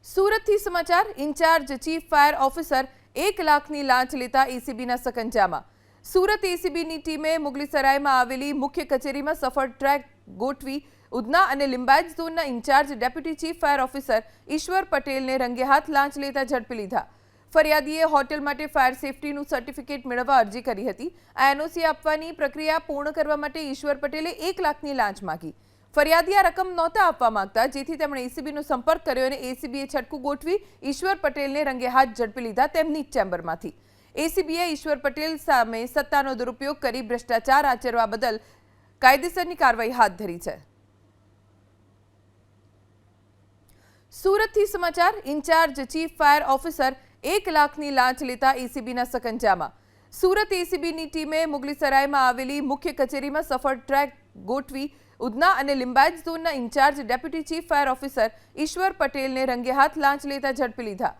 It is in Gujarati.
સુરતથી સમાચાર ઇન્ચાર્જ ચીફ ફાયર ઓફિસર 1 લાખની લાંચ લેતા એસીબીના સકંજામાં। સુરત એસીબીની ટીમે મુગલીસરાયમાં આવેલી મુખ્ય કચેરીમાં સફળ ટ્રેક ગોઠવી ઉધના અને લિંબાયત ઝોનના incharge deputy chief fire officer Ishwar પટેલને રંગે હાથ લાંચ લેતા ઝડપી લીધા। ફરિયાદીએ હોટેલ માટે ફાયર સેફટીનું સર્ટિફિકેટ મેળવવા અરજી કરી હતી। આ એનઓસી આપવાની પ્રક્રિયા પૂર્ણ કરવા માટે ઈશ્વર પટેલે 1 લાખની લાંચ માંગી। ફરિયાદી આ રકમ નહોતા આપવા માંગતા, જેથી તેમણે એસીબીનો સંપર્ક કર્યો અને એસીબીએ છટકું ગોઠવી ઈશ્વર પટેલને રંગે હાથ ઝડપી લીધા તેમની જ ચેમ્બરમાંથી। એસીબીએ ઈશ્વર પટેલ સામે સત્તાનો દુરુપયોગ કરી ભ્રષ્ટાચાર આચરવા બદલ કાયદેસરની કાર્યવાહી હાથ ધરી છે। સુરતથી સમાચાર ઇન્ચાર્જ ચીફ ફાયર ઓફિસર 1 લાખની લાંચ લેતા એસીબીના સકંજામાં। સુરત એસીબીની ટીમે મુગલીસરાયમાં આવેલી મુખ્ય કચેરીમાં સફળ ટ્રેક ગોઠવી ઉધના અને લિંબાયત ઝોનના incharge deputy chief fire officer Ishwar પટેલને રંગે હાથ લાંચ લેતા ઝડપી લીધા।